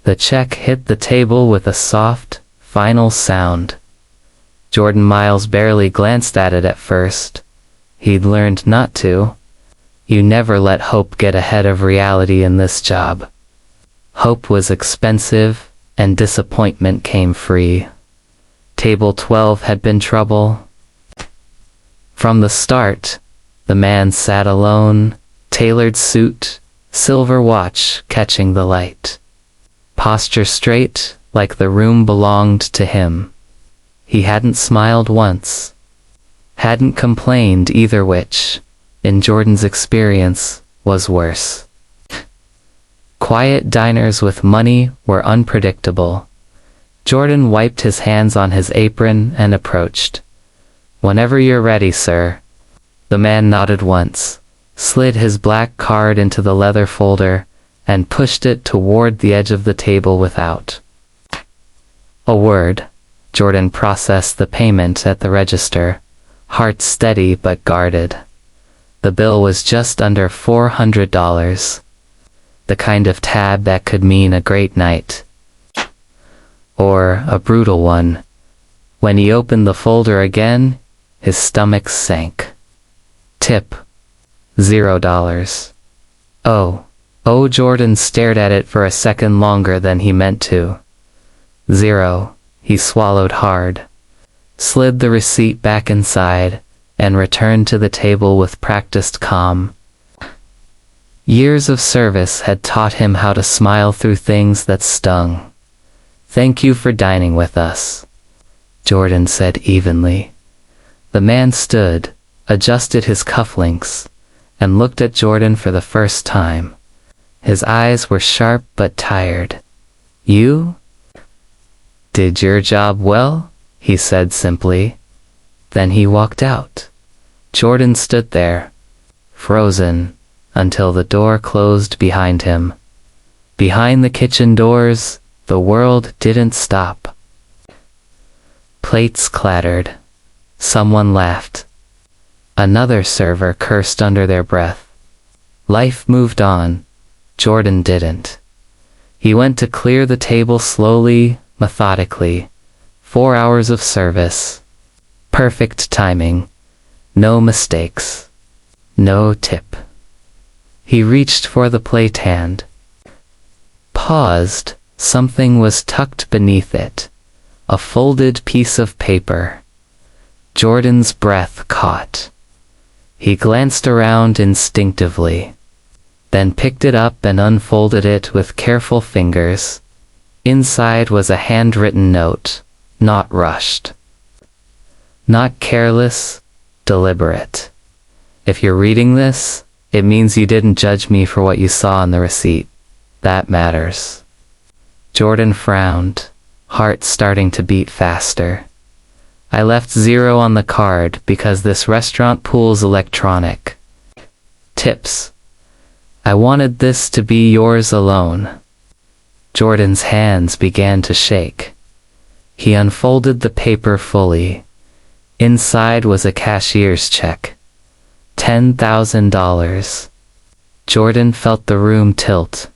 The check hit the table with a soft, final sound. Jordan Miles barely glanced at it at first. He'd learned not to. You never let hope get ahead of reality in this job. Hope was expensive, and disappointment came free. Table 12 had been trouble. From the start, the man sat alone, tailored suit, silver watch catching the light. Posture straight, like the room belonged to him. He hadn't smiled once. Hadn't complained either, which, in Jordan's experience, was worse. Quiet diners with money were unpredictable. Jordan wiped his hands on his apron and approached. "Whenever you're ready, sir." The man nodded once, slid his black card into the leather folder, and pushed it toward the edge of the table without a word. Jordan processed the payment at the register, heart steady but guarded. The bill was just under $400. The kind of tab that could mean a great night. Or a brutal one. When he opened the folder again, his stomach sank. Tip. $0. Oh, Jordan stared at it for a second longer than he meant to. 0. He swallowed hard, slid the receipt back inside, and returned to the table with practiced calm. Years of service had taught him how to smile through things that stung. "Thank you for dining with us," Jordan said evenly. The man stood, adjusted his cufflinks, and looked at Jordan for the first time. His eyes were sharp but tired. "You did your job well," he said simply. Then he walked out. Jordan stood there, frozen, until the door closed behind him. Behind the kitchen doors, the world didn't stop. Plates clattered. Someone laughed. Another server cursed under their breath. Life moved on. Jordan didn't. He went to clear the table slowly, methodically. 4 hours of service. Perfect timing. No mistakes. No tip. He reached for the plate hand. Paused. Something was tucked beneath it. A folded piece of paper. Jordan's breath caught. He glanced around instinctively, then picked it up and unfolded it with careful fingers. Inside was a handwritten note, not rushed. Not careless, deliberate. "If you're reading this, it means you didn't judge me for what you saw on the receipt. That matters." Jordan frowned, heart starting to beat faster. "I left 0 on the card because this restaurant pool's electronic. Tips. I wanted this to be yours alone." Jordan's hands began to shake. He unfolded the paper fully. Inside was a cashier's check. $10,000. Jordan felt the room tilt.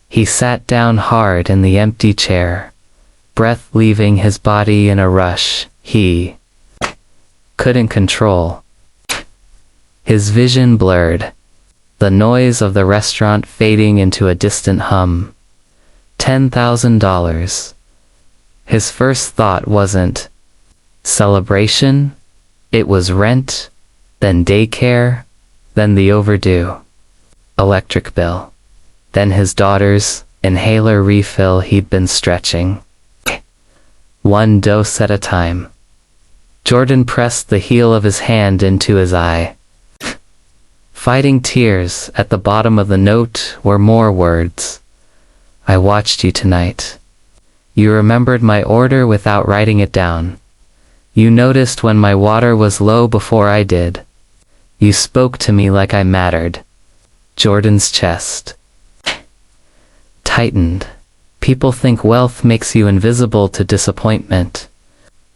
He sat down hard in the empty chair, breath leaving his body in a rush he couldn't control. His vision blurred, the noise of the restaurant fading into a distant hum. $10,000. His first thought wasn't celebration. It was rent, then daycare, then the overdue electric bill, then his daughter's inhaler refill he'd been stretching. One dose at a time. Jordan pressed the heel of his hand into his eye. Fighting tears, at the bottom of the note were more words. "I watched you tonight. You remembered my order without writing it down. You noticed when my water was low before I did. You spoke to me like I mattered." Jordan's chest tightened. People think wealth makes you invisible to disappointment.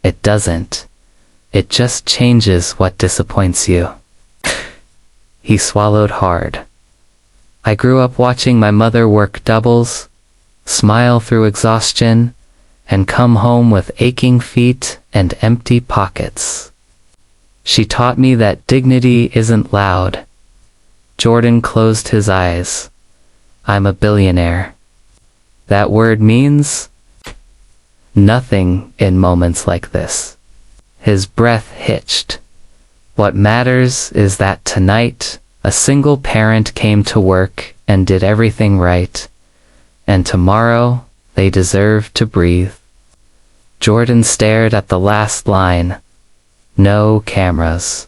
It doesn't. It just changes what disappoints you. He swallowed hard. "I grew up watching my mother work doubles, smile through exhaustion, and come home with aching feet and empty pockets. She taught me that dignity isn't loud. Jordan closed his eyes. I'm a billionaire. That word means nothing in moments like this. His breath hitched. What matters is that tonight, a single parent came to work and did everything right, and tomorrow they deserve to breathe. Jordan stared at the last line. No cameras.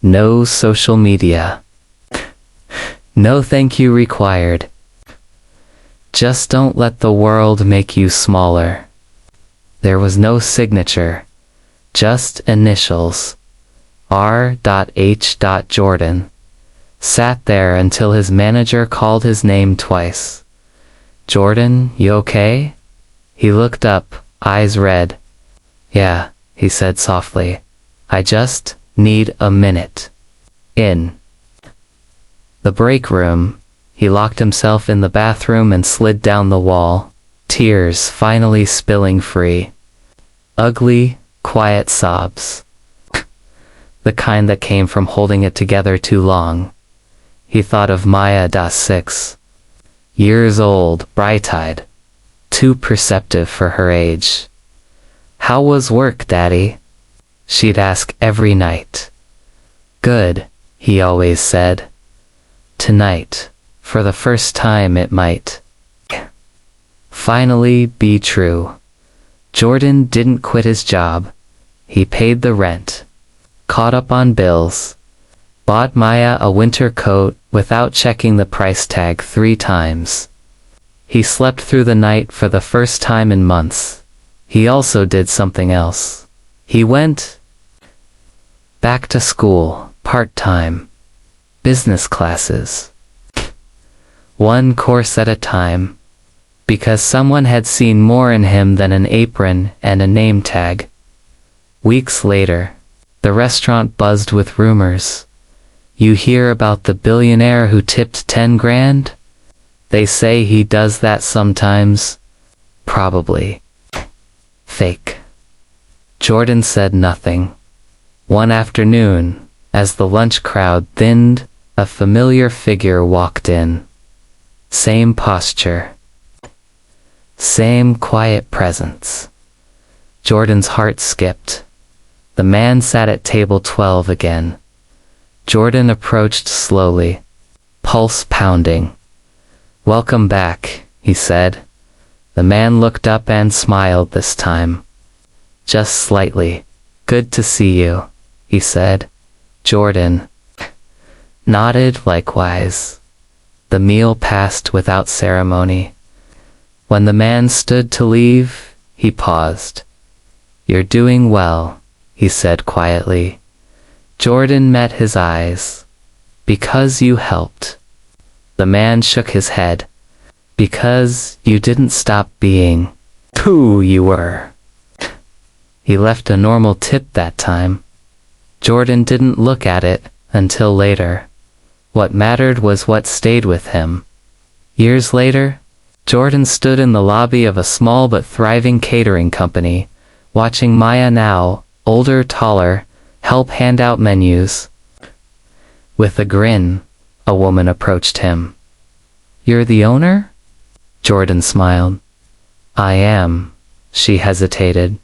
No social media. No thank you required. Just don't let the world make you smaller. There was no signature, just initials. R.H. Jordan. Sat there until his manager called his name twice. Jordan, you okay? He looked up, eyes red. Yeah, he said softly. I just need a minute. In the break room, he locked himself in the bathroom and slid down the wall, tears finally spilling free. Ugly, quiet sobs. The kind that came from holding it together too long. He thought of Maya, 6 years old, bright-eyed, too perceptive for her age. How was work, Daddy? She'd ask every night. Good, he always said. Tonight, for the first time it might finally be true. Jordan didn't quit his job. He paid the rent, caught up on bills, bought Maya a winter coat without checking the price tag 3 times. He slept through the night for the first time in months. He also did something else. He went back to school, part-time, business classes. 1 course at a time, because someone had seen more in him than an apron and a name tag. Weeks later, the restaurant buzzed with rumors. You hear about the billionaire who tipped 10 grand? They say he does that sometimes. Probably fake. Jordan said nothing. One afternoon, as the lunch crowd thinned, a familiar figure walked in. Same posture. Same quiet presence. Jordan's heart skipped. The man sat at table 12 again. Jordan approached slowly, pulse pounding. Welcome back, he said. The man looked up and smiled this time. Just slightly. Good to see you, he said. Jordan nodded likewise. The meal passed without ceremony. When the man stood to leave, he paused. You're doing well, he said quietly. Jordan met his eyes. Because you helped. The man shook his head. Because you didn't stop being who you were. He left a normal tip that time. Jordan didn't look at it until later. What mattered was what stayed with him. Years later, Jordan stood in the lobby of a small but thriving catering company, watching Maya, now older, taller, help hand out menus. With a grin, a woman approached him. You're the owner? Jordan smiled. I am. She hesitated.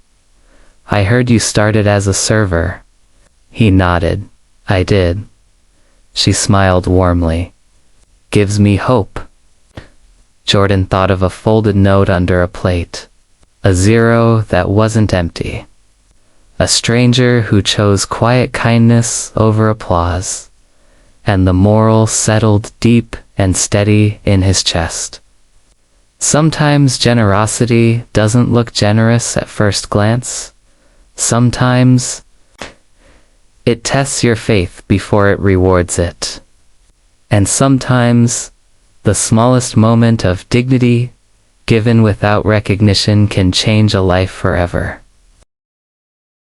I heard you started as a server. He nodded. I did. She smiled warmly. Gives me hope. Jordan thought of a folded note under a plate. A 0 that wasn't empty. A stranger who chose quiet kindness over applause. And the moral settled deep and steady in his chest. Sometimes generosity doesn't look generous at first glance. Sometimes it tests your faith before it rewards it. And sometimes the smallest moment of dignity, given without recognition, can change a life forever.